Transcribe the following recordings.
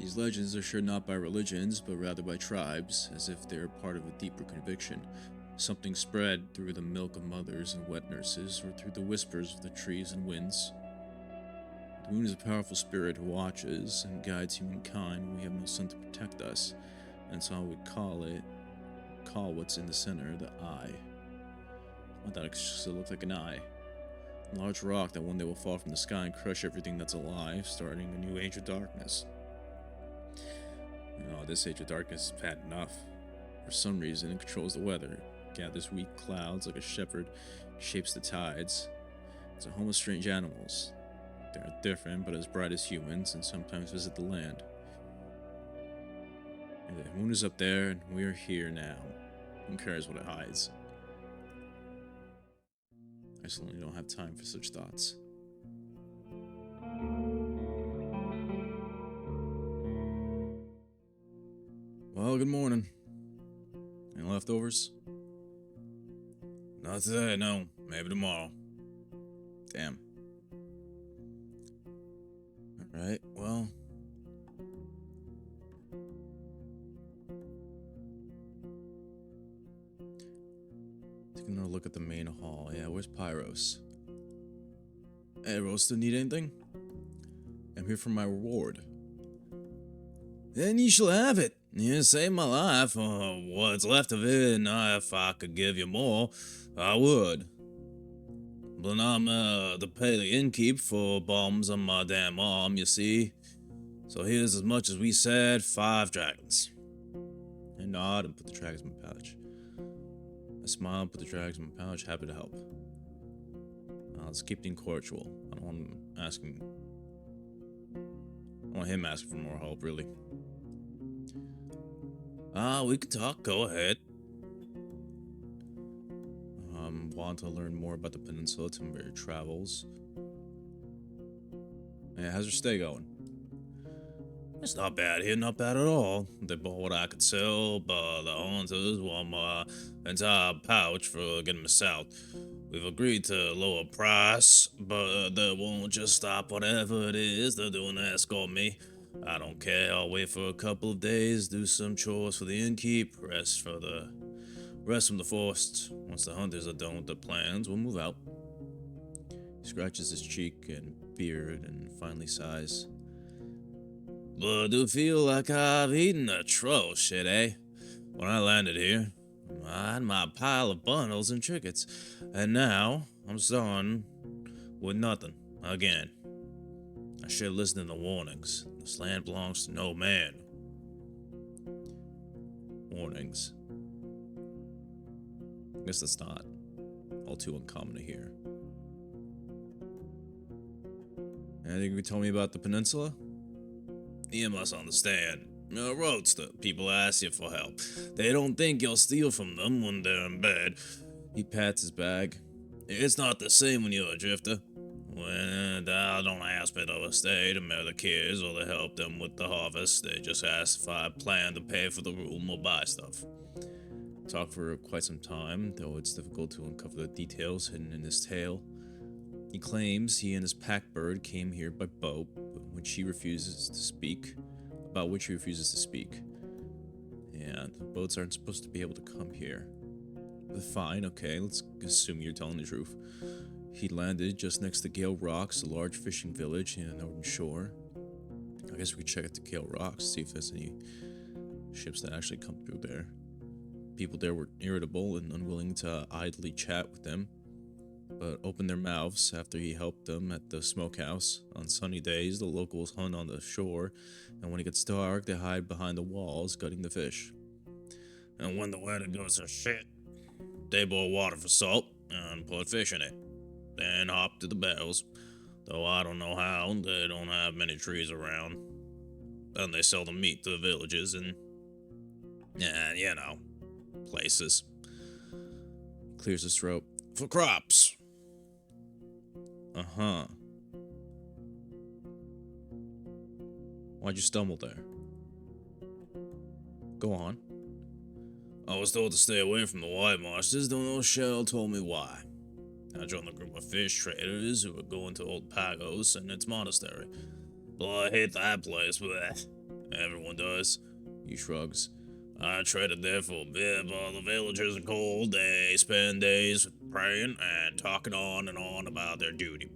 These legends are shared not by religions, but rather by tribes, as if they are part of a deeper conviction. Something spread through the milk of mothers and wet nurses, or through the whispers of the trees and winds. The moon is a powerful spirit who watches and guides humankind when we have no sun to protect us, and so we call what's in the center the eye. I thought it just looked like an eye. A large rock that one day will fall from the sky and crush everything that's alive, starting a new age of darkness. This age of darkness has had enough. For some reason, it controls the weather, gathers weak clouds like a shepherd, shapes the tides. It's a home of strange animals. They are different, but as bright as humans, and sometimes visit the land. And the moon is up there, and we are here now. Who cares what it hides? I certainly don't have time for such thoughts. Well, good morning. Any leftovers? Not today, no. Maybe tomorrow. Damn. Alright, well. Taking another look at the main hall. Yeah, where's Pyros? Hey, Roasted, need anything? I'm here for my reward. Then you shall have it. You saved my life, what's left of it, and if I could give you more, I would. But I'm to pay the innkeep for bombs on my damn arm, you see. So here's as much as we said, 5 dragons. I nod and put the dragons in my pouch. I smile and put the dragons in my pouch, happy to help. Let's keep things cordial. I don't want him asking for more help, really. We can talk, go ahead. Want to learn more about the peninsula, tell me about your travels. Yeah, how's your stay going? It's not bad here, not bad at all. They bought what I could sell, but the hunters want my entire pouch for getting me south. We've agreed to lower price, but they won't just stop whatever it is they're doing to escort me. I don't care, I'll wait for a couple of days, do some chores for the innkeep, rest from the forest. Once the hunters are done with their plans, we'll move out. He scratches his cheek and beard and finally sighs. But I do feel like I've eaten a troll shit, eh? When I landed here, I had my pile of bundles and trinkets, and now I'm starting with nothing again. I should listen to the warnings. This land belongs to no man. Warnings. I guess that's not all too uncommon to hear. Anything you can tell me about the peninsula? You must understand. Roadster, people ask you for help. They don't think you'll steal from them when they're in bed. He pats his bag. It's not the same when you're a drifter. When I don't ask me to stay to marry the kids or to help them with the harvest. They just ask if I plan to pay for the room or buy stuff. Talk for quite some time, though it's difficult to uncover the details hidden in his tale. He claims he and his pack bird came here by boat, about which he refuses to speak. Yeah, the boats aren't supposed to be able to come here. But fine, okay, let's assume you're telling the truth. He landed just next to Gale Rocks, a large fishing village in the northern shore. I guess we could check out the Gale Rocks, see if there's any ships that actually come through there. People there were irritable and unwilling to idly chat with them, but opened their mouths after he helped them at the smokehouse. On sunny days, the locals hunt on the shore, and when it gets dark, they hide behind the walls, gutting the fish. And when the weather goes to shit, they boil water for salt and put fish in it, then hop to the barrels. Though I don't know how, they don't have many trees around. Then they sell the meat to the villages and, places. Clears his throat. For crops. Uh-huh. Why'd you stumble there? Go on. I was told to stay away from the White Marshes, though no shell told me why. I joined a group of fish traders who were going to Old Pagos and its monastery. But I hate that place, bleh. Everyone does. He shrugs. I traded there for a bit, but the villagers are cold. They spend days praying and talking on and on about their duty.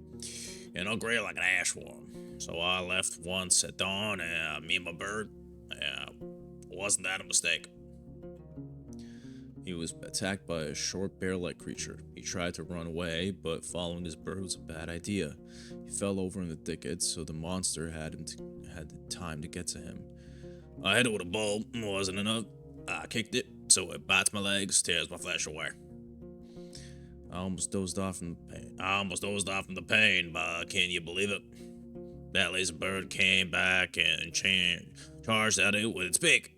Gray like an ashworm. So I left once at dawn, and me and my bird. Wasn't that a mistake? He was attacked by a short bear-like creature. He tried to run away, but following his bird was a bad idea. He fell over in the thicket, so the monster had time to get to him. I hit it with a bulb, wasn't enough. I kicked it, so it bites my legs, tears my flesh away. I almost dozed off from the pain, but can you believe it? That lazy bird came back and charged at it with its beak.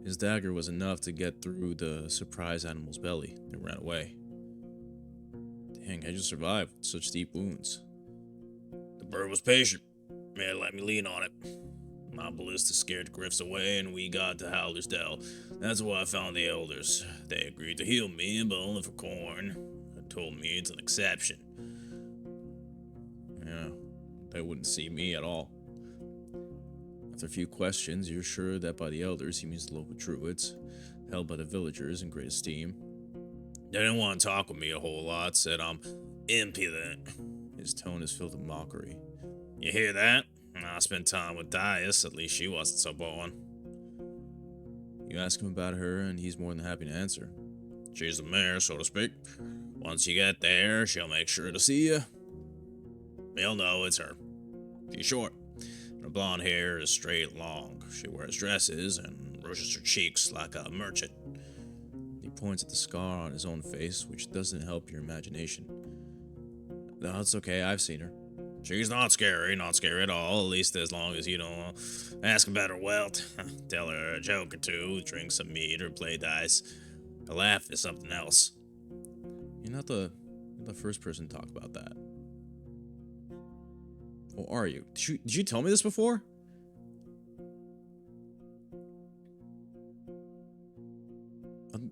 His dagger was enough to get through the surprised animal's belly. It ran away. Dang, I just survived with such deep wounds. The bird was patient. It let me lean on it. My ballista scared the griffs away, and we got to Howler's Dell. That's where I found the elders. They agreed to heal me, but only for corn. They told me it's an exception. Yeah, they wouldn't see me at all. After a few questions, you're sure that by the elders he means the local druids, held by the villagers in great esteem. They didn't want to talk with me a whole lot, said I'm impudent. His tone is filled with mockery. You hear that? I spent time with Dias, at least she wasn't so boring. You ask him about her, and he's more than happy to answer. She's the mayor, so to speak. Once you get there, she'll make sure to see you. You'll know it's her. She's short. Her blonde hair is straight and long. She wears dresses and rouges her cheeks like a merchant. He points at the scar on his own face, which doesn't help your imagination. No, it's okay, I've seen her. She's not scary at all, at least as long as you don't ask about her wealth. Tell her a joke or two, drink some meat, or play dice. A laugh is something else. You're not the first person to talk about that. Or are you? Did you tell me this before?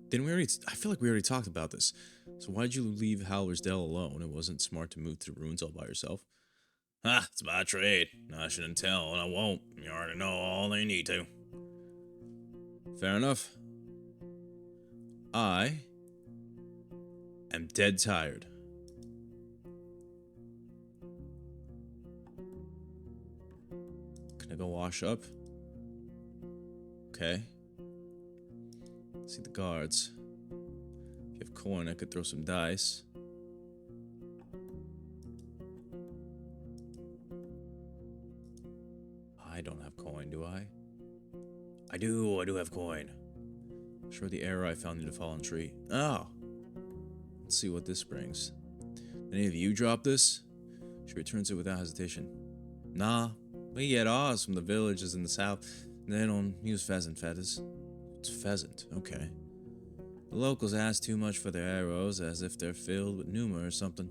Didn't we already? I feel like we already talked about this. So why did you leave Howler's Dell alone? It wasn't smart to move to the ruins all by yourself. It's my trade. I shouldn't tell, and I won't. You already know all they need to. Fair enough. I am dead tired. Can I go wash up? Okay. See the guards. If you have coin, I could throw some dice. I don't have coin, do I? I do have coin. Sure, the arrow I found in the fallen tree. Oh. Let's see what this brings. Any of you drop this? She returns it without hesitation. Nah, we get ours from the villages in the south. They don't use pheasant feathers. It's pheasant, okay. The locals ask too much for their arrows, as if they're filled with pneuma or something.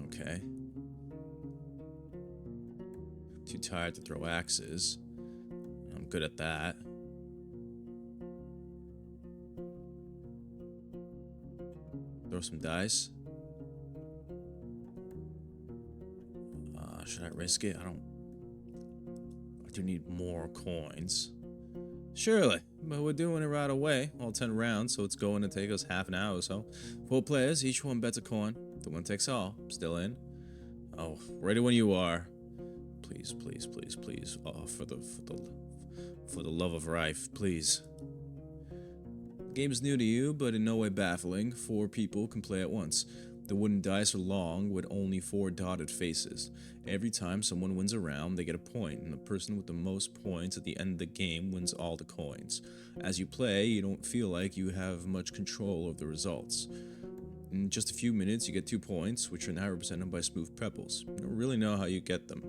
Okay. Too tired to throw axes. I'm good at that. Throw some dice. Should I risk it? I do need more coins. Surely, but we're doing it right away. All 10 rounds, so it's going to take us half an hour or so. 4 players, each one bets a coin. The one takes all. Still in? Oh, ready when you are. Please, please, please, please. Oh, for the love of Rife, please. The game is new to you, but in no way baffling. 4 people can play at once. The wooden dice are long, with only 4 dotted faces. Every time someone wins a round, they get a point, and the person with the most points at the end of the game wins all the coins. As you play, you don't feel like you have much control of the results. In just a few minutes, you get 2 points, which are now represented by smooth pebbles. You don't really know how you get them.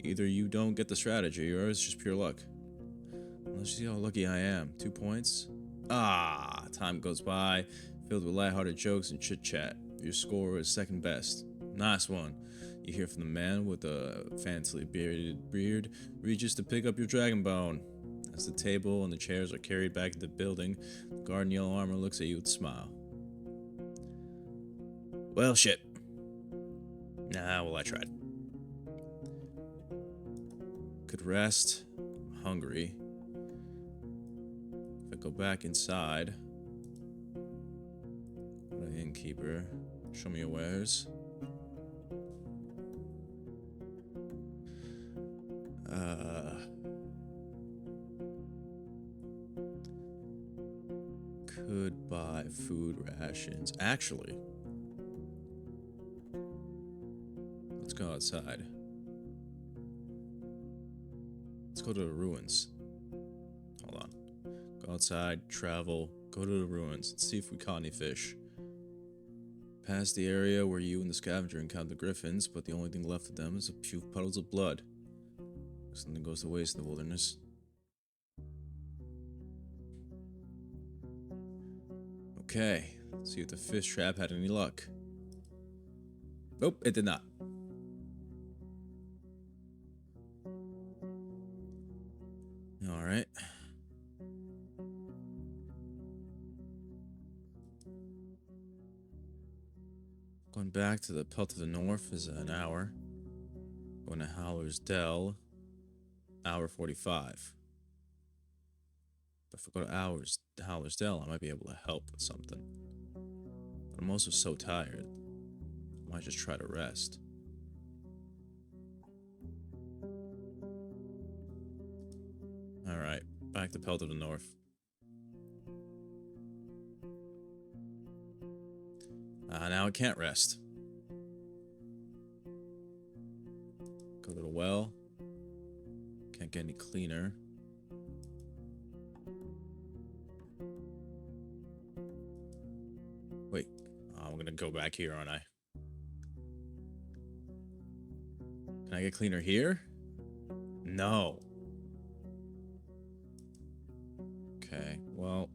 Either you don't get the strategy, or it's just pure luck. Let's see how lucky I am. 2 points? Time goes by, filled with lighthearted jokes and chit-chat. Your score is second best. Nice one. You hear from the man with a fancily bearded beard reaches to pick up your dragon bone. As the table and the chairs are carried back to the building, the guard in yellow armor looks at you with a smile. Well, shit. Well, I tried. Could rest. I'm hungry. If I go back inside. Go to innkeeper. Show me your wares. Could buy food rations. Actually, let's go outside. Let's go to the ruins. Hold on. Go outside, travel, go to the ruins, and see if we caught any fish. Past the area where you and the scavenger encountered the griffins, but the only thing left of them is a few puddles of blood. Something goes to waste in the wilderness. Okay, let's see if the fish trap had any luck. Nope, it did not. Alright. Going back to the Pelt of the North is an hour. Going to Howler's Dell, hour 45. But if I go to Howler's Dell, I might be able to help with something. But I'm also so tired. I might just try to rest. Alright, back to Pelt of the North. Now I can't rest. Go to the well. Can't get any cleaner. Wait, I'm gonna go back here, aren't I? Can I get cleaner here? No. Okay, well,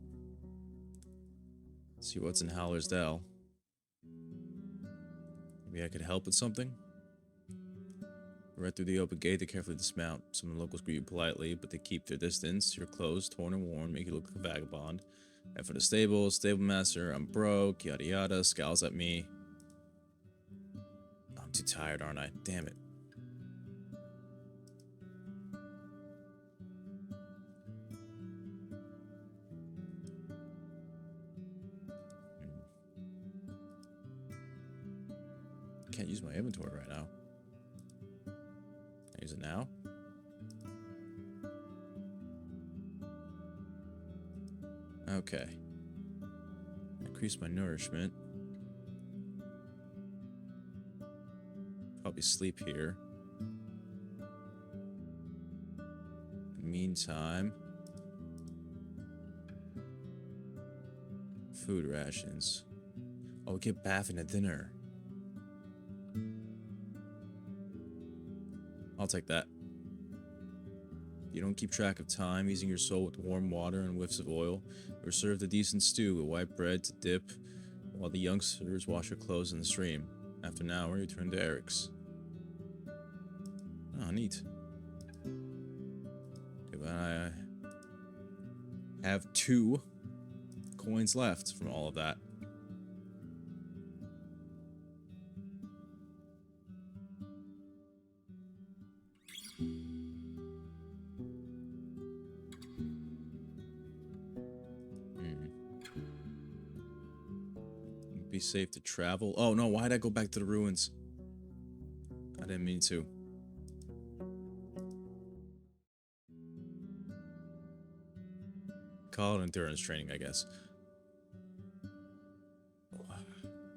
let's see what's in Howler's Dell. Maybe I could help with something? Right through the open gate, they carefully dismount. Some of the locals greet you politely, but they keep their distance. Your clothes, torn and worn, make you look like a vagabond. And for the stable master, I'm broke, yada yada, scowls at me. I'm too tired, aren't I? Damn it. Can't use my inventory right now. Can I use it now? Okay. Increase my nourishment. Probably sleep here. In the meantime, food rations. Oh, get bathing at dinner. I'll take that. You don't keep track of time, easing your soul with warm water and whiffs of oil. You're served a decent stew with white bread to dip, while the youngsters wash their clothes in the stream. After an hour, you turn to Eric's. Oh, neat. Okay, but I have 2 coins left from all of that. Be safe to travel. Oh no, why'd I go back to the ruins? I didn't mean to. Call it endurance training, I guess.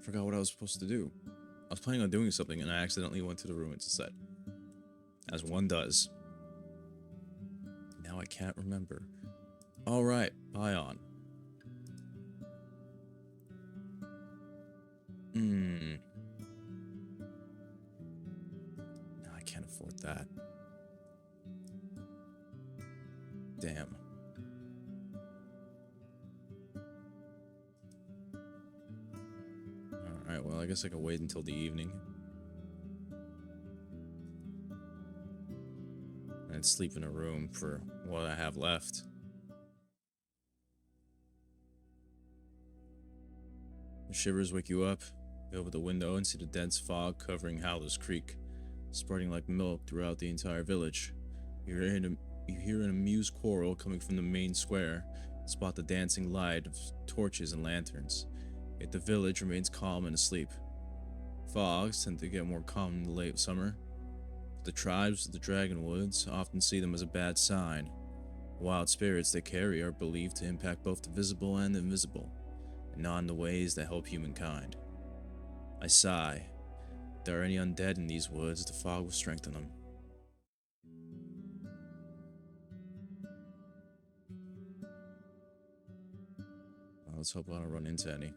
Forgot what I was supposed to do. I was planning on doing something and I accidentally went to the ruins instead. As one does. Now I can't remember. Alright, Bion. No, I can't afford that. Damn. Alright, well, I guess I can wait until the evening. And sleep in a room for what I have left. The shivers wake you up. You open the window and see the dense fog covering Howler's Creek, spreading like milk throughout the entire village. You hear an amused quarrel coming from the main square. Spot the dancing light of torches and lanterns. Yet the village remains calm and asleep. Fogs tend to get more common in the late summer. The tribes of the Dragonwoods often see them as a bad sign. The wild spirits they carry are believed to impact both the visible and the invisible, and not in the ways that help humankind. I sigh. If there are any undead in these woods, the fog will strengthen them. Let's hope I don't run into any.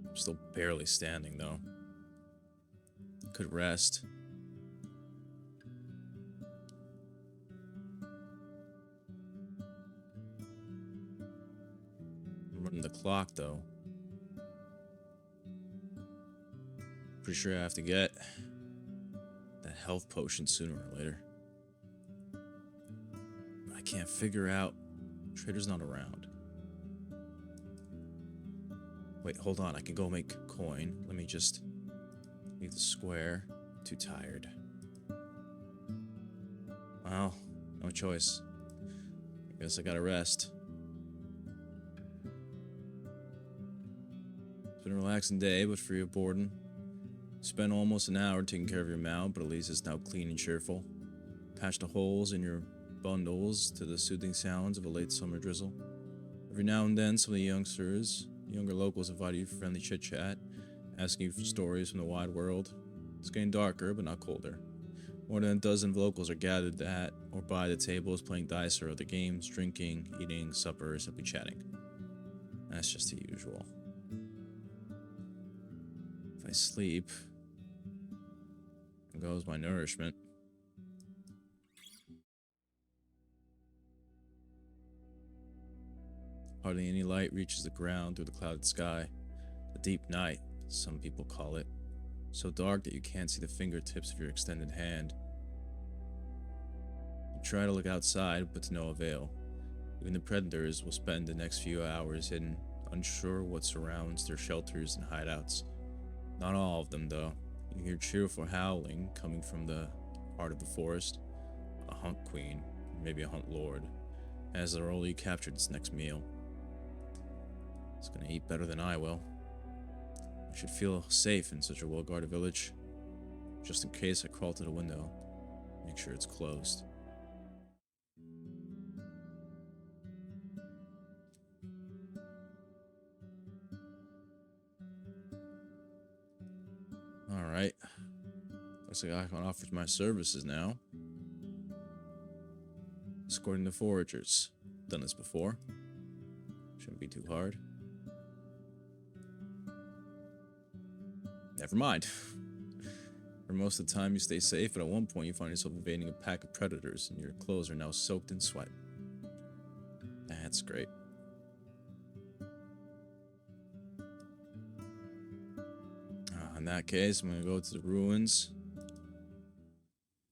I'm still barely standing, though. Could rest. I'm running the clock, though. Pretty sure I have to get that health potion sooner or later. But I can't figure out. Trader's not around. Wait, hold on. I can go make coin. Let me just leave the square. Too tired. Well, no choice. I guess I gotta rest. It's been a relaxing day, but free of boredom. Spent almost an hour taking care of your mount, but at least it's now clean and cheerful. Patch the holes in your bundles to the soothing sounds of a late summer drizzle. Every now and then, some of the younger locals invite you for friendly chit-chat, asking you for stories from the wide world. It's getting darker, but not colder. More than a dozen locals are gathered at or by the tables playing dice or other games, drinking, eating, supper, or simply chatting. That's just the usual. If I sleep, there goes my nourishment. Hardly any light reaches the ground through the clouded sky. A deep night, some people call it. So dark that you can't see the fingertips of your extended hand. You try to look outside, but to no avail. Even the predators will spend the next few hours hidden, unsure what surrounds their shelters and hideouts. Not all of them, though. You hear cheerful howling coming from the heart of the forest. A hunt queen, maybe a hunt lord, has already captured its next meal. It's gonna eat better than I will. I should feel safe in such a well-guarded village. Just in case I crawl to the window, make sure it's closed. Alright. Looks like I can offer my services now. Escorting the foragers. Done this before. Shouldn't be too hard. Never mind. For most of the time you stay safe, but at one point you find yourself evading a pack of predators and your clothes are now soaked in sweat. That's great. In that case, I'm gonna go to the ruins.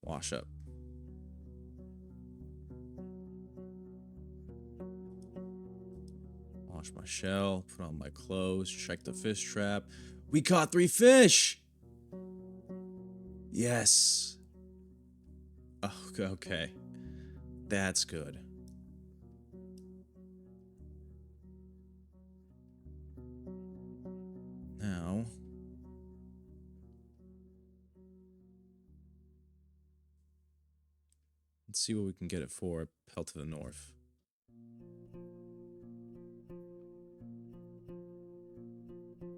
Wash up. Wash my shell, put on my clothes, check the fish trap. We caught 3 fish! Yes. Oh, okay. That's good. Now, let's see what we can get it for. Pelt to the north.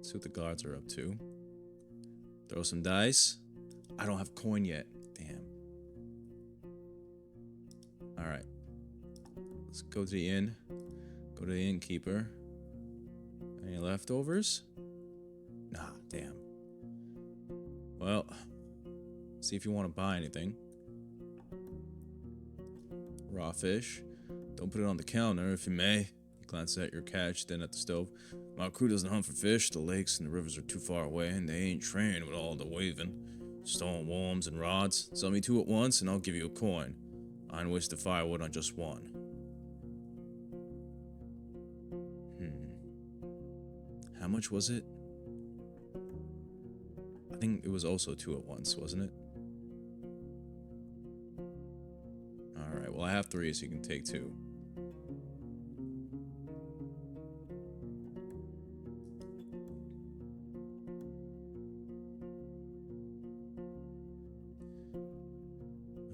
See what the guards are up to. Throw some dice. I don't have coin yet. Damn. Alright. Let's go to the inn. Go to the innkeeper. Any leftovers? Nah, damn. Well, see if you want to buy anything. Raw fish. Don't put it on the counter if you may. You glance at your catch, then at the stove. My crew doesn't hunt for fish. The lakes and the rivers are too far away, and they ain't trained with all the waving. Stone worms and rods. Sell me 2 at once, and I'll give you a coin. I ain't waste the firewood on just one. How much was it? I think think it was also 2 at once, wasn't it? Alright, well I have 3, so you can take 2.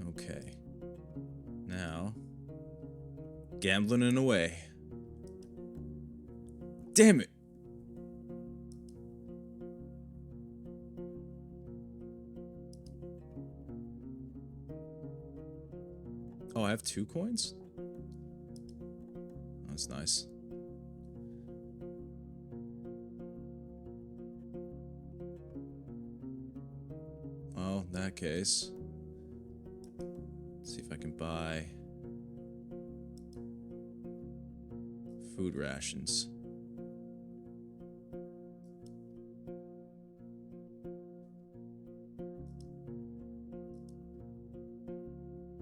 Okay. Now, gambling in a way. Damn it! Oh, I have 2 coins? That's nice. Well, in that case, let's see if I can buy food rations.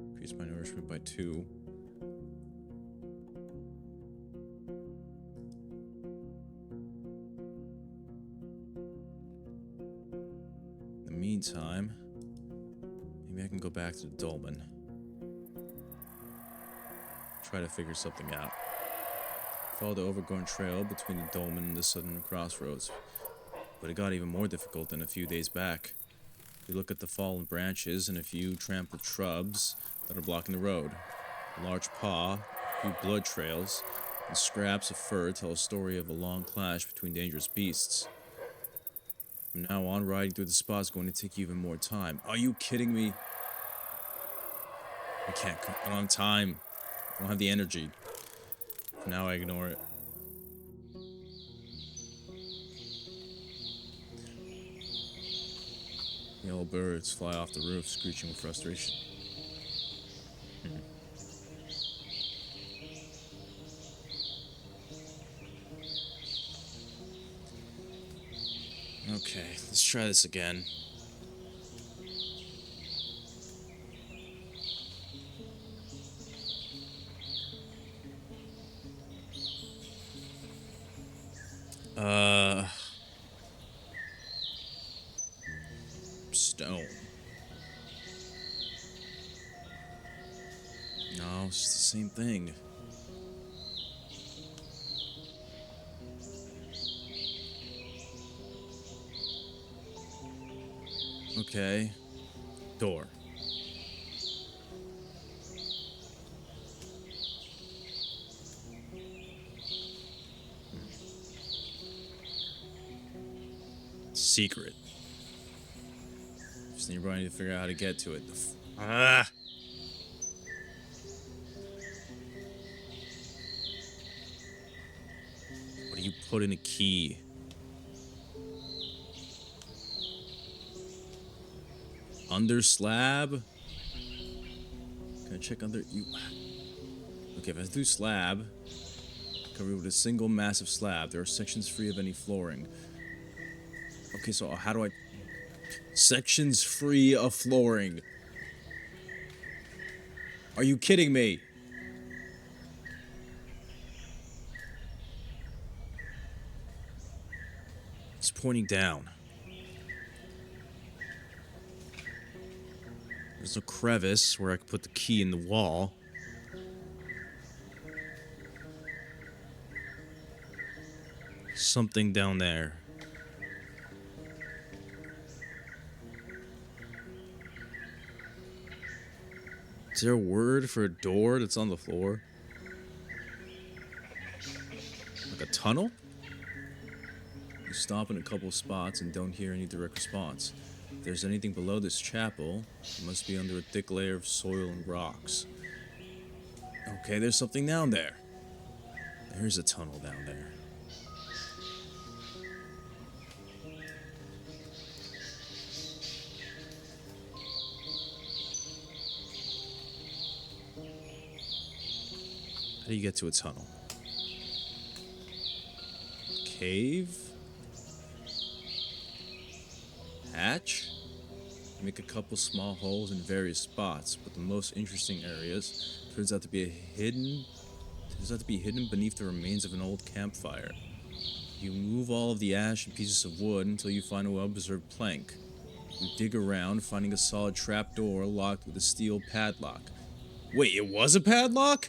Increase my nourishment by 2. In the meantime, maybe I can go back to the dolmen. Try to figure something out. Follow the overgrown trail between the dolmen and the southern crossroads. But it got even more difficult than a few days back. We look at the fallen branches and a few trampled shrubs that are blocking the road. A large paw, a few blood trails, and scraps of fur tell a story of a long clash between dangerous beasts. From now on, riding through the spot is going to take even more time. Are you kidding me? I don't have time. I don't have the energy. For now, I ignore it. Yellow birds fly off the roof, screeching with frustration. Okay, let's try this again. Stone. No, it's just the same thing. Okay. Door. Secret. Just need to figure out how to get to it. What do you put in a key? Under slab? Can I check under you? Okay, if I do slab, covered with a single massive slab, there are sections free of any flooring. Okay, so how do I... Sections free of flooring. Are you kidding me? It's pointing down. There's a crevice where I could put the key in the wall. Something down there. Is there a word for a door that's on the floor? Like a tunnel? You stop in a couple spots and don't hear any direct response. If there's anything below this chapel, it must be under a thick layer of soil and rocks. Okay, there's something down there. There's a tunnel down there. How do you get to a tunnel? Cave? Hatch? Make a couple small holes in various spots, but the most interesting areas turns out to be hidden beneath the remains of an old campfire. You move all of the ash and pieces of wood until you find a well-preserved plank. You dig around, finding a solid trapdoor locked with a steel padlock. Wait, it was a padlock?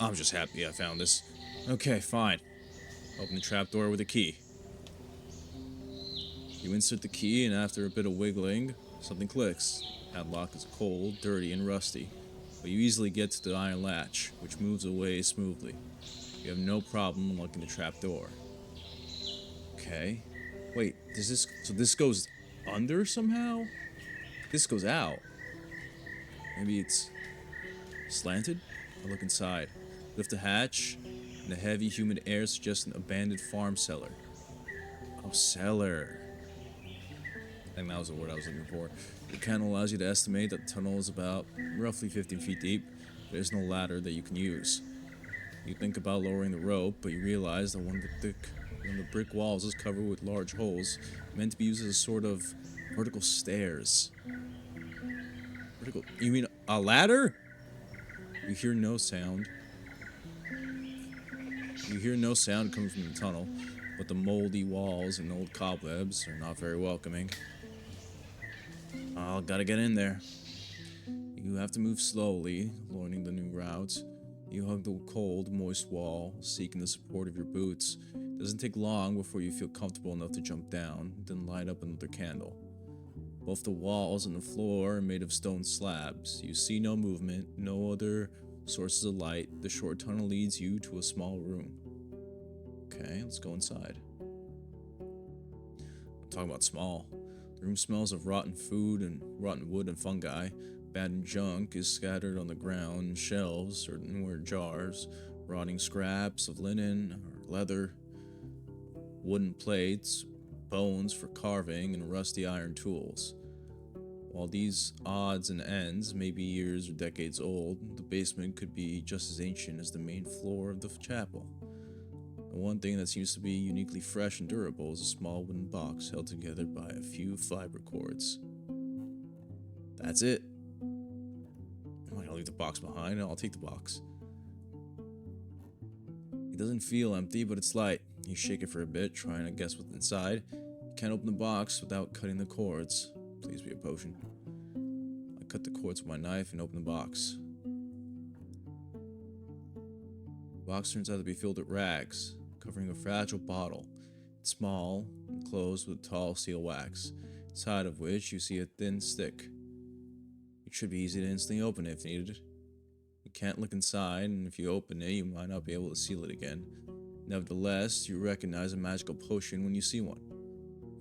I'm just happy I found this. Okay, fine. Open the trapdoor with a key. You insert the key, and after a bit of wiggling, something clicks. The padlock is cold, dirty, and rusty, but you easily get to the iron latch, which moves away smoothly. You have no problem unlocking the trapdoor. Okay. Wait, so this goes under somehow? This goes out. Maybe it's slanted? I look inside. Lift the hatch, and the heavy, humid air suggests an abandoned farm cellar. Oh, cellar. I think that was the word I was looking for. The canal allows you to estimate that the tunnel is about roughly 15 feet deep. There's no ladder that you can use. You think about lowering the rope, but you realize that one of the brick walls is covered with large holes, meant to be used as a sort of vertical stairs. Vertical? You mean a ladder? You hear no sound. You hear no sound coming from the tunnel, but the moldy walls and old cobwebs are not very welcoming. Oh, gotta get in there. You have to move slowly, learning the new routes. You hug the cold, moist wall, seeking the support of your boots. It doesn't take long before you feel comfortable enough to jump down, then light up another candle. Both the walls and the floor are made of stone slabs. You see no movement, no other sources of light. The short tunnel leads you to a small room. Okay, let's go inside. I'm talking about small. The room smells of rotten food and rotten wood and fungi. Bad junk is scattered on the ground, shelves, certain were jars, rotting scraps of linen or leather, wooden plates, bones for carving, and rusty iron tools. While these odds and ends may be years or decades old, the basement could be just as ancient as the main floor of the chapel. The one thing that seems to be uniquely fresh and durable is a small wooden box held together by a few fiber cords. That's it. I'm not gonna leave the box behind. I'll take the box. It doesn't feel empty, but it's light. You shake it for a bit, trying to guess what's inside. You can't open the box without cutting the cords. Please be a potion. I cut the cords with my knife and open the box. The box turns out to be filled with rags, covering a fragile bottle. It's small and closed with tall steel wax, inside of which you see a thin stick. It should be easy to instantly open it if needed. You can't look inside, and if you open it, you might not be able to seal it again. Nevertheless, you recognize a magical potion when you see one.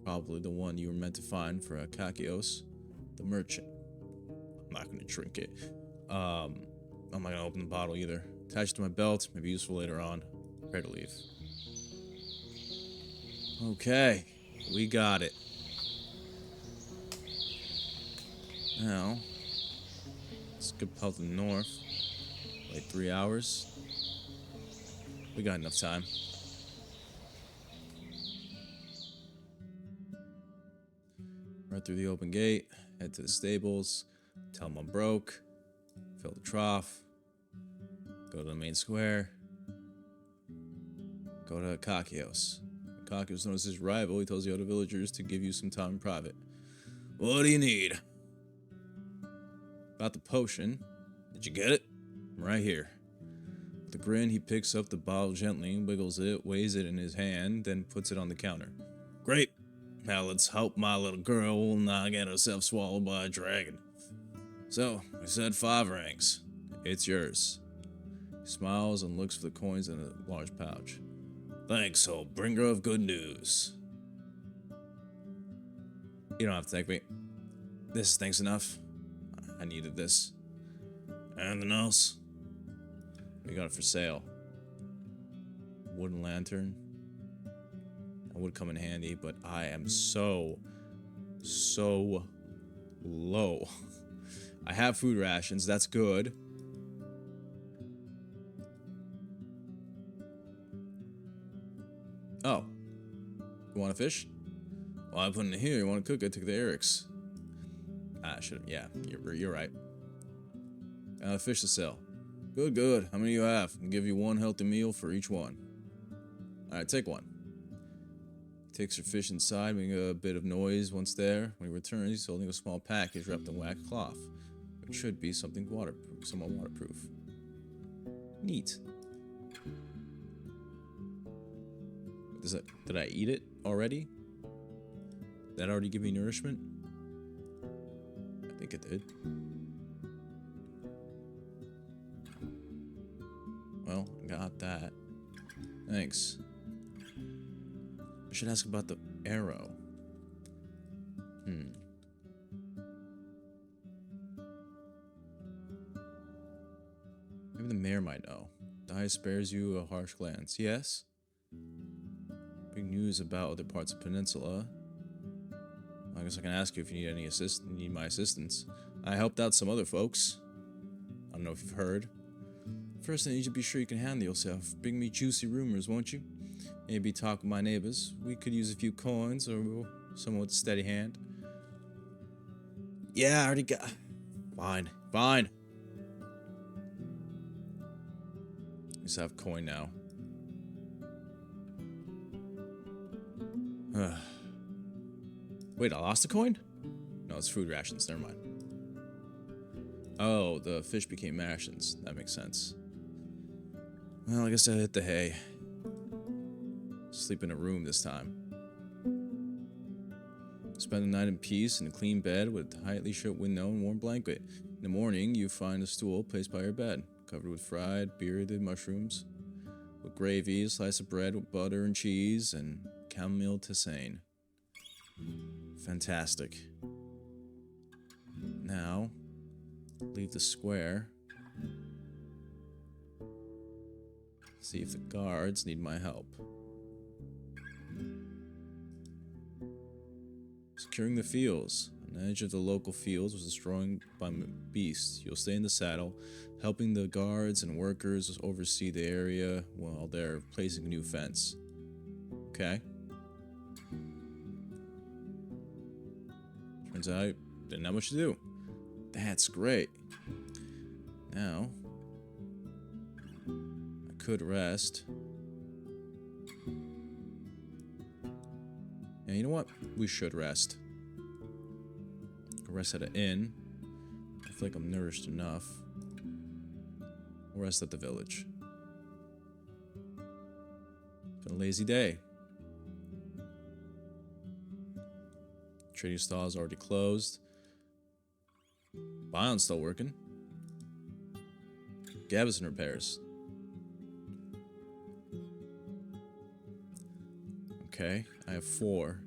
Probably the one you were meant to find for Akakios, the merchant. I'm not going to drink it. I'm not going to open the bottle either. Attached to my belt, may be useful later on. Prepare to leave. Okay, we got it. Now, let's get out to the north. Like 3 hours. We got enough time. Right through the open gate, head to the stables, tell them I'm broke, fill the trough, go to the main square, go to Akakios. Akakios knows his rival. He tells the other villagers to give you some time in private. What do you need? About the potion. Did you get it? I'm right here. With a grin, he picks up the bottle gently, wiggles it, weighs it in his hand, then puts it on the counter. Great. Now let's hope my little girl will not get herself swallowed by a dragon. So, I said 5 rings. It's yours. He smiles and looks for the coins in a large pouch. Thanks, old bringer of good news. You don't have to thank me. This thanks enough. I needed this. Anything else? We got it for sale. Wooden lantern. That would come in handy, but I am so low. I have food rations, that's good. Oh. You want a fish? Well, I put it in here. You want to cook it? Take the Eric's. I should've. Yeah, you're right. A fish to sell. Good. How many do you have? I'll give you 1 healthy meal for each one. Alright, take one. Takes your fish inside, making a bit of noise once there. When he returns, he's holding a small package wrapped in wax cloth. It should be something waterproof, somewhat waterproof. Neat. Did I eat it already? Did that already give me nourishment? I think it did. Well, I got that. Thanks. I should ask about the arrow. Maybe the mayor might know. Dai spares you a harsh glance. Yes? Big news about other parts of the peninsula. I guess I can ask you if you need my assistance. I helped out some other folks. I don't know if you've heard. First, I need you to be sure you can handle yourself. Bring me juicy rumors, won't you? Maybe talk with my neighbors. We could use a few coins or someone with a steady hand. Yeah, I already got... Fine. Just have coin now. Wait, I lost a coin? No, it's food rations. Never mind. Oh, the fish became rations. That makes sense. Well, I guess I hit the hay. Sleep in a room this time. Spend the night in peace in a clean bed with a tightly shut window and warm blanket. In the morning, you find a stool placed by your bed, covered with fried, bearded mushrooms, with gravy, a slice of bread with butter and cheese, and chamomile tisane. Fantastic. Now, leave the square. See if the guards need my help. Securing the fields. On the edge of the local fields was destroyed by beasts. You'll stay in the saddle, helping the guards and workers oversee the area while they're placing a new fence. Okay. Turns out I didn't have much to do. That's great. Now, I could rest. And you know what? We should rest. Rest at an inn. I feel like I'm nourished enough. We'll rest at the village. Been a lazy day. Trading stall is already closed. Bion's still working. Gavison repairs. Okay, I have 4.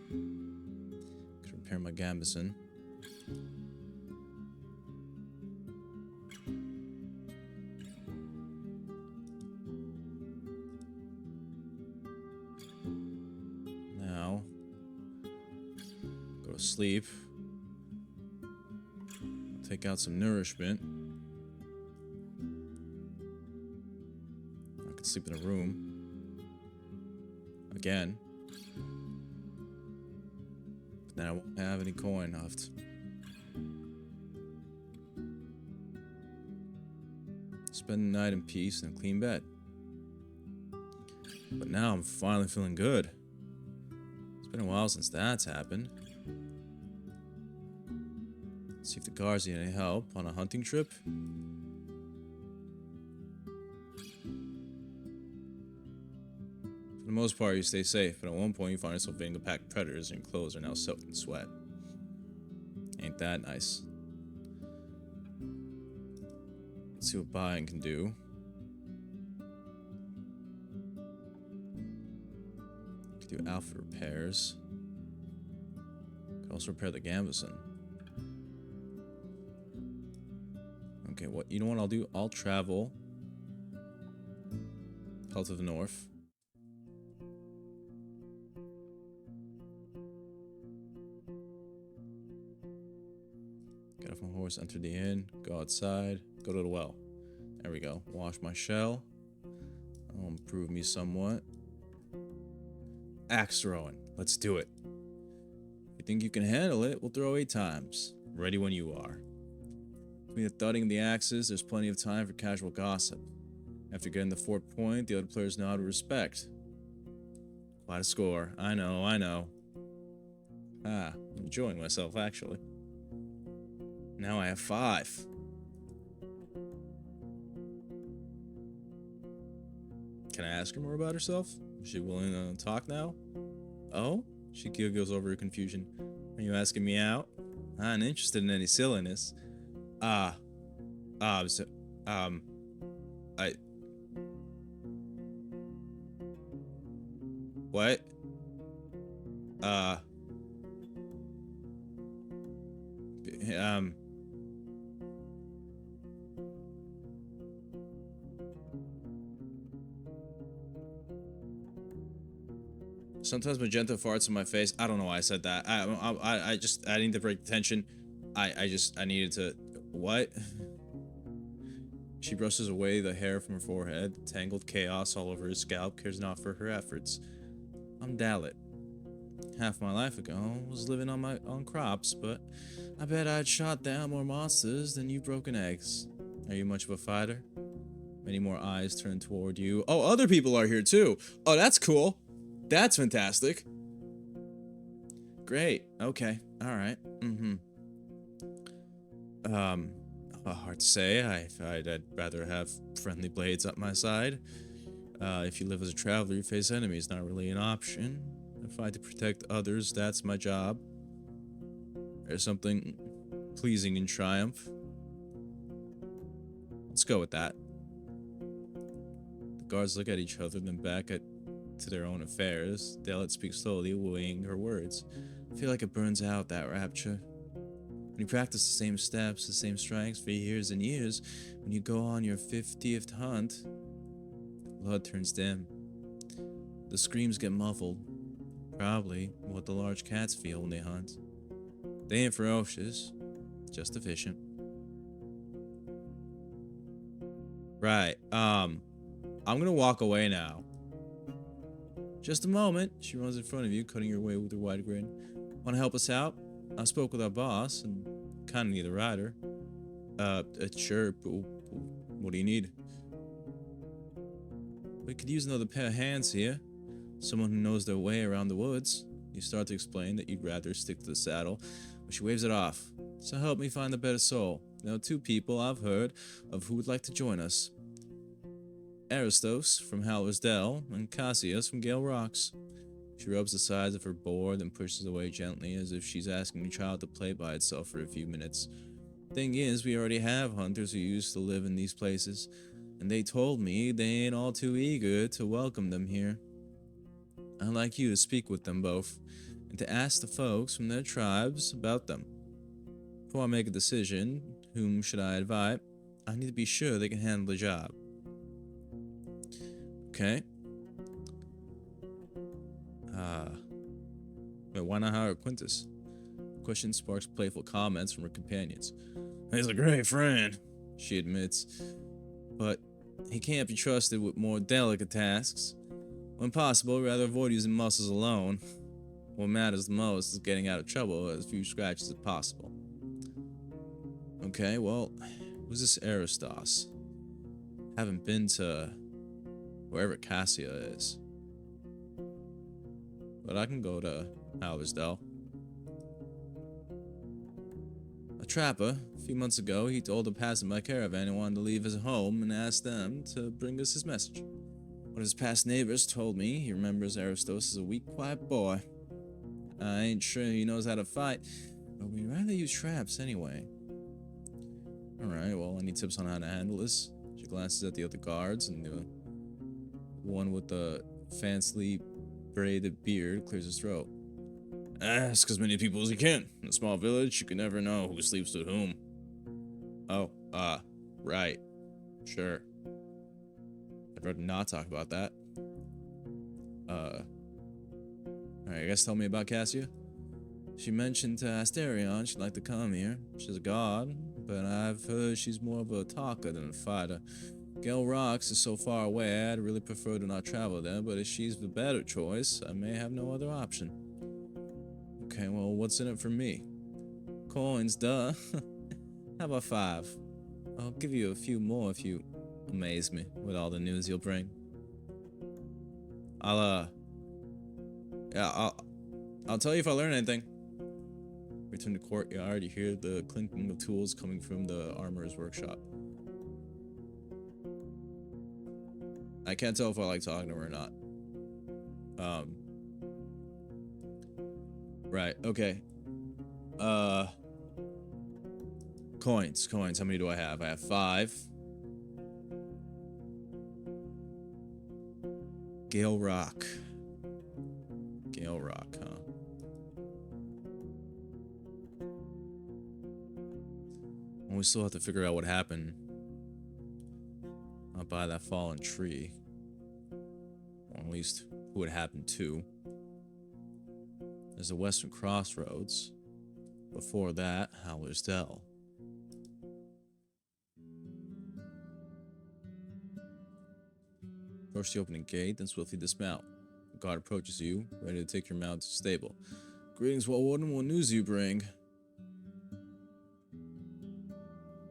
Could repair my Gambison. Now, go to sleep. Take out some nourishment. Sleep in a room. Again. But then I won't have any coin left. Spend the night in peace in a clean bed. But now I'm finally feeling good. It's been a while since that's happened. Let's see if the guards need any help on a hunting trip. For the most part, you stay safe, but at one point you find yourself being attacked by predators and your clothes are now soaked in sweat. Ain't that nice? Let's see what buying can do. Could do outfit repairs. Could also repair the Gambison. Okay, you know what I'll do? I'll travel. Health of the North. Get off my horse, enter the inn, go outside, go to the well. There we go. Wash my shell. That'll improve me somewhat. Axe throwing. Let's do it. If you think you can handle it, we'll throw 8 times. Ready when you are. Between the thudding of the axes, there's plenty of time for casual gossip. After getting the 4-point, the other players know how to respect. Quite a score. I know, I know. I'm enjoying myself, actually. Now I have 5. Can I ask her more about herself? Is she willing to talk now? Oh? She giggles over her confusion. Are you asking me out? I'm not interested in any silliness. So, I... What? Um... Sometimes magenta farts in my face. I don't know why I said that. I need to break the tension. I needed to... What? She brushes away the hair from her forehead. Tangled chaos all over her scalp cares not for her efforts. I'm Dalit. Half my life ago, I was living on my own crops, but I bet I'd shot down more monsters than you've broken eggs. Are you much of a fighter? Many more eyes turn toward you. Oh, other people are here too. Oh, that's cool. That's fantastic. Great. Okay. All right. Hard to say. I'd rather have friendly blades up my side. If you live as a traveler, you face enemies. Not really an option. I fight to protect others. That's my job. There's something pleasing in triumph. Let's go with that. The guards look at each other, then back to their own affairs. Dalit speaks slowly, weighing her words. I feel like it burns out, that rapture. When you practice the same steps, the same strikes for years and years, when you go on your 50th hunt, the blood turns dim. The screams get muffled. Probably what the large cats feel when they hunt. They ain't ferocious, just efficient. Right, I'm gonna walk away now. Just a moment. She runs in front of you, cutting your way with her wide grin. Want to help us out? I spoke with our boss and kind of need a rider. Sure. What do you need? We could use another pair of hands here. Someone who knows their way around the woods. You start to explain that you'd rather stick to the saddle, but she waves it off. So help me find a better soul. There are 2 people I've heard of who would like to join us. Aristos from Howler's Dell, and Cassius from Gale Rocks. She rubs the sides of her board and pushes away gently as if she's asking the child to play by itself for a few minutes. Thing is, we already have hunters who used to live in these places, and they told me they ain't all too eager to welcome them here. I'd like you to speak with them both, and to ask the folks from their tribes about them. Before I make a decision, whom should I invite? I need to be sure they can handle the job. Okay. Why not hire Quintus? The question sparks playful comments from her companions. He's a great friend, she admits, but he can't be trusted with more delicate tasks. When possible, rather avoid using muscles alone. What matters the most is getting out of trouble with as few scratches as possible. Okay, well, who's this Aristos? Haven't been to wherever Cassia is. But I can go to Halversdale. A trapper, a few months ago, he told a passerby caravan he wanted to leave his home and asked them to bring us his message. One of his past neighbors told me he remembers Aristos as a weak, quiet boy. I ain't sure he knows how to fight, but we'd rather use traps anyway. Alright, well, any tips on how to handle this? She glances at the other guards, and the one with the fancily braided beard clears his throat. Ask as many people as you can. In a small village, you can never know who sleeps with whom. Oh, right. Sure. I'd rather not talk about that. Alright, I guess tell me about Cassia. She mentioned to Asterion she'd like to come here. She's a god, but I've heard she's more of a talker than a fighter. Gale Rocks is so far away, I'd really prefer to not travel there, but if she's the better choice, I may have no other option. Okay, well, what's in it for me? Coins, duh. How about 5? I'll give you a few more if you... amaze me with all the news you'll bring. Yeah, I'll tell you if I learn anything. Return to courtyard, you hear the clinking of tools coming from the armorer's workshop. I can't tell if I like talking to her or not. Right, okay. Coins. How many do I have? I have 5. Gale Rock, huh? Well, we still have to figure out what happened up by that fallen tree. Or at least who it happened to. There's the Western Crossroads. Before that, Howler's Dell. First you open a gate, then swiftly dismount. A guard approaches you, ready to take your mount to the stable. Greetings, Roadwarden. What news do you bring?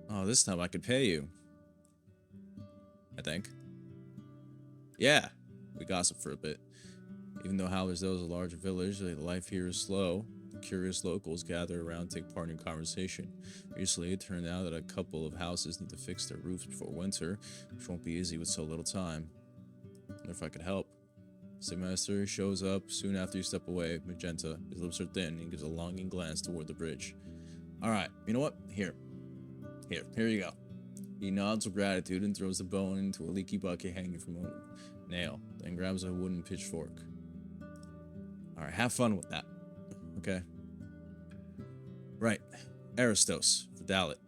Oh, this time I could pay you. I think. Yeah, we gossip for a bit. Even though Howlersdale is a large village, life here is slow. Curious locals gather around to take part in conversation. Recently, it turned out that a couple of houses need to fix their roofs before winter, which won't be easy with so little time. I wonder if I could help. Sigmaster shows up soon after you step away. Magenta. His lips are thin, and he gives a longing glance toward the bridge. Alright, you know what? Here you go. He nods with gratitude and throws the bone into a leaky bucket hanging from a nail, then grabs a wooden pitchfork. Alright, have fun with that. Okay? Right. Aristos, the Dalit.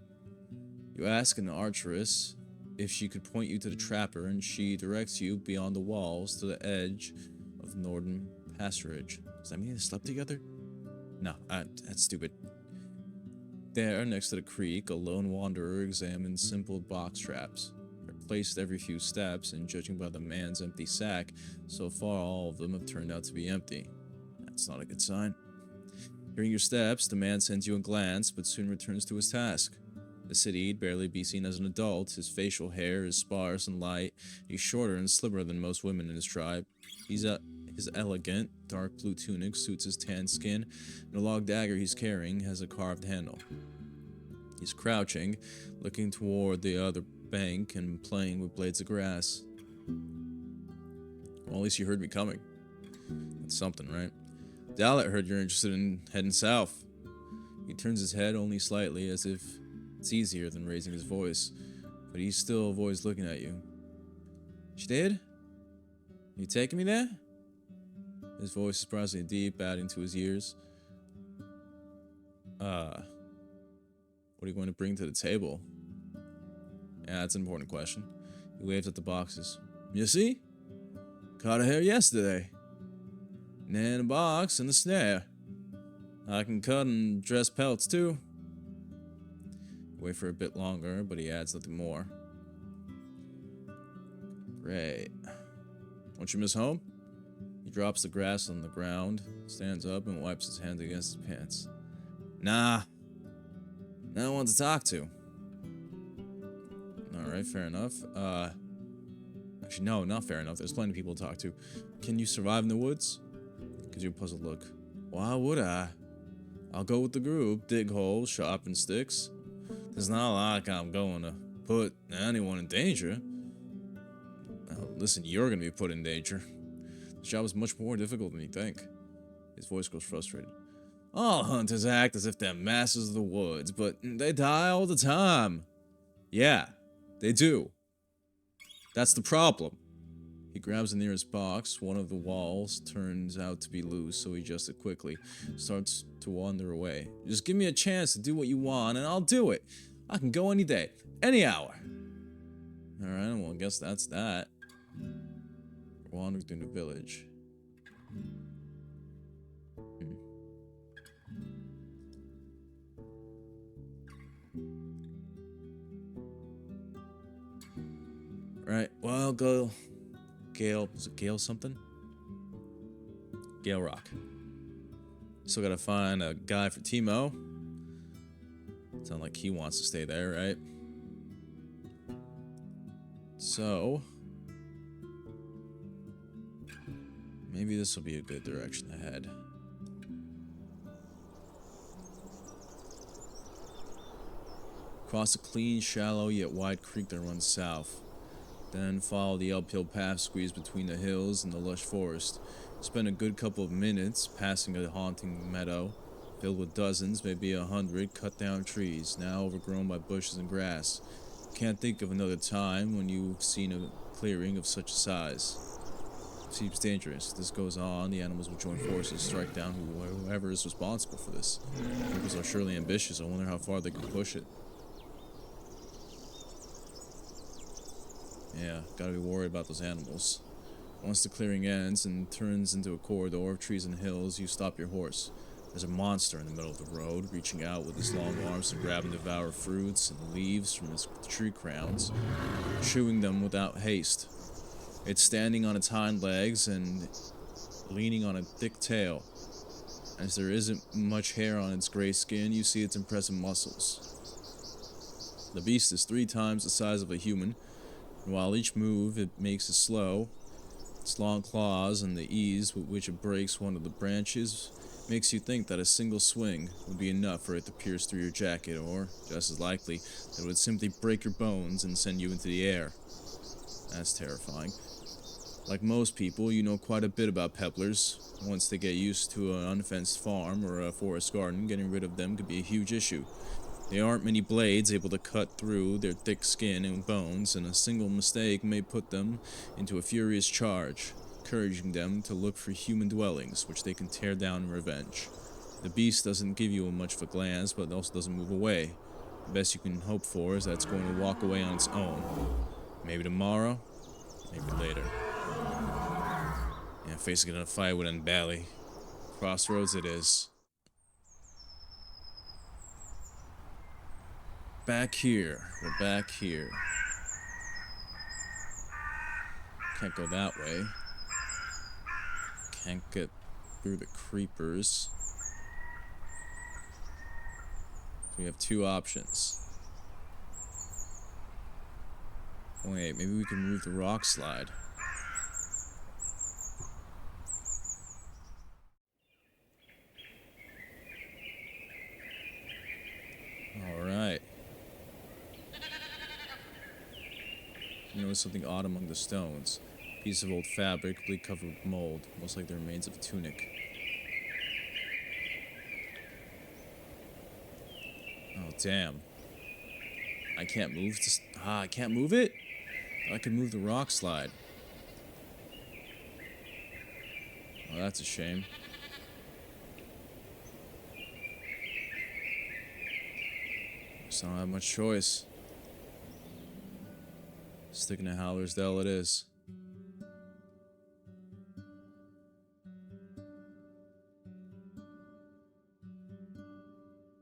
You ask an archeress if she could point you to the trapper, and she directs you beyond the walls to the edge of northern pasturage. Does that mean they slept together? No, that's stupid. There, next to the creek, a lone wanderer examines simple box traps. They're placed every few steps, and judging by the man's empty sack, so far all of them have turned out to be empty. That's not a good sign. Hearing your steps, the man sends you a glance, but soon returns to his task. The city would barely be seen as an adult. His facial hair is sparse and light. He's shorter and slimmer than most women in his tribe. His elegant, dark blue tunic suits his tan skin, and the long dagger he's carrying has a carved handle. He's crouching, looking toward the other bank and playing with blades of grass. Well, at least you heard me coming. That's something, right? Dalit heard you're interested in heading south. He turns his head only slightly, as if it's easier than raising his voice, but he still avoids looking at you. She did? You taking me there? His voice is surprisingly deep, adding to his ears. What are you going to bring to the table? Yeah, that's an important question. He waves at the boxes. You see? Caught her hair yesterday. And a box and a snare. I can cut and dress pelts too. Wait for a bit longer, but he adds nothing more. Great. Won't you miss home? He drops the grass on the ground, stands up, and wipes his hands against his pants. Nah. No one to talk to. Alright, fair enough. Actually, no, not fair enough. There's plenty of people to talk to. Can you survive in the woods? Gives you a puzzled look. Why would I? I'll go with the group, dig holes, sharpen sticks. It's not like I'm going to put anyone in danger. Now, listen, you're going to be put in danger. This job is much more difficult than you think. His voice grows frustrated. All hunters act as if they're masters of the woods, but they die all the time. Yeah, they do. That's the problem. He grabs the nearest box. One of the walls turns out to be loose, so he adjusts it quickly. Starts to wander away. Just give me a chance to do what you want, and I'll do it. I can go any day, any hour. Alright, well, I guess that's that. Wandering through the village. Right, well, go... Gale, is it Gale something? Gale Rock. Still gotta find a guy for Timo. Sounds like he wants to stay there, right? So, maybe this will be a good direction to head. Cross a clean, shallow, yet wide creek that runs south. Then follow the uphill path squeezed between the hills and the lush forest. Spend a good couple of minutes passing a haunting meadow, filled with dozens, maybe 100, cut down trees, now overgrown by bushes and grass. Can't think of another time when you've seen a clearing of such a size. Seems dangerous. If this goes on, the animals will join forces, strike down whoever is responsible for this. Locals are surely ambitious. I wonder how far they can push it. Yeah, gotta be worried about those animals. Once the clearing ends and turns into a corridor of trees and hills, you stop your horse. There's a monster in the middle of the road, reaching out with his long arms to grab and devour fruits and leaves from his tree crowns, chewing them without haste. It's standing on its hind legs and leaning on a thick tail. As there isn't much hair on its gray skin, you see its impressive muscles. The beast is 3 times the size of a human, and while each move it makes is slow, its long claws and the ease with which it breaks one of the branches makes you think that a single swing would be enough for it to pierce through your jacket, or, just as likely, that it would simply break your bones and send you into the air. That's terrifying. Like most people, you know quite a bit about pepplers. Once they get used to an unfenced farm or a forest garden, getting rid of them could be a huge issue. There aren't many blades able to cut through their thick skin and bones, and a single mistake may put them into a furious charge, encouraging them to look for human dwellings, which they can tear down in revenge. The beast doesn't give you much of a glance, but also doesn't move away. The best you can hope for is that it's going to walk away on its own. Maybe tomorrow, maybe later. Yeah, facing a fight would end badly. Crossroads it is. Back here. We're back here. Can't go that way. Can't get through the creepers. We have 2 options. Wait, maybe we can move the rock slide. Alright. You notice something odd among the stones. A piece of old fabric, completely covered with mold, almost like the remains of a tunic. Oh, damn. I can't move this. I can't move it? I could move the rock slide. Oh, that's a shame. So I don't have much choice. Sticking to Howler's Dell it is.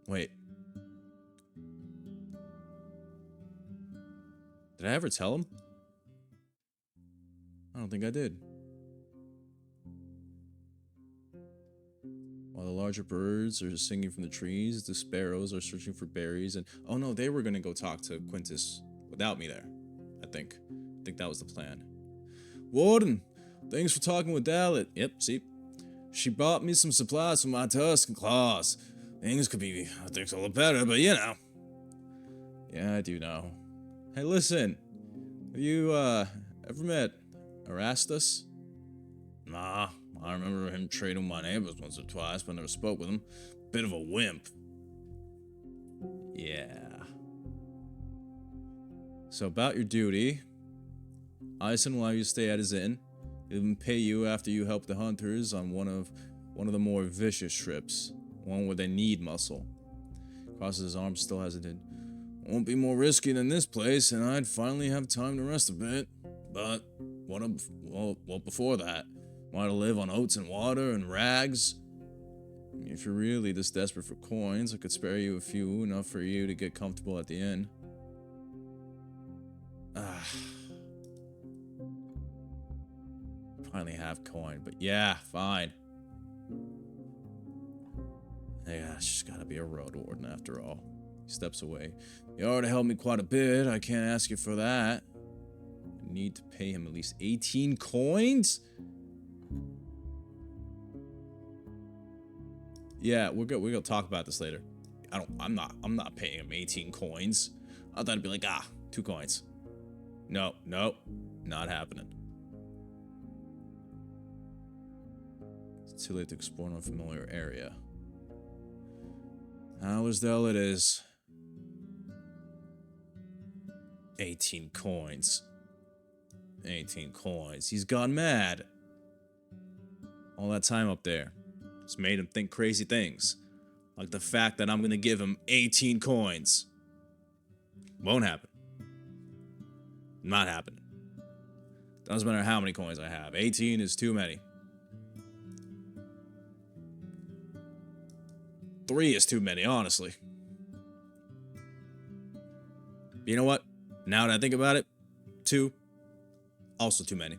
Wait. Did I ever tell him? I don't think I did. While the larger birds are singing from the trees, the sparrows are searching for berries, and oh no, they were gonna go talk to Quintus without me there. I think that was the plan. Warden, thanks for talking with Dalit. Yep, see? She bought me some supplies for my tusk and claws. Things could be, I think, a little better, but you know. Yeah, I do know. Hey, listen. Have you, ever met Erastus? Nah, I remember him trading with my neighbors once or twice, but never spoke with him. Bit of a wimp. Yeah. So about your duty, Ison will have you stay at his inn. He'll even pay you after you help the hunters on one of the more vicious trips, one where they need muscle. Crosses his arms, still hesitant. Won't be more risky than this place, and I'd finally have time to rest a bit. But what before that? Want to live on oats and water and rags? If you're really this desperate for coins, I could spare you a few, enough for you to get comfortable at the inn. Finally have coin, but yeah, fine. Yeah, she's gotta be a Roadwarden after all. He steps away. You already helped me quite a bit, I can't ask you for that. need to pay him at least 18 coins? Yeah, we're gonna talk about this later. I'm not paying him 18 coins. I thought it'd be like, 2 coins. No, not happening. It's too late to explore an unfamiliar area. Hours though it is. 18 coins. 18 coins. He's gone mad. All that time up there. It's made him think crazy things. Like the fact that I'm gonna give him 18 coins. Won't happen. Not happening. Doesn't matter how many coins I have. 18 is too many. 3 is too many, honestly. You know what? Now that I think about it, 2, also too many.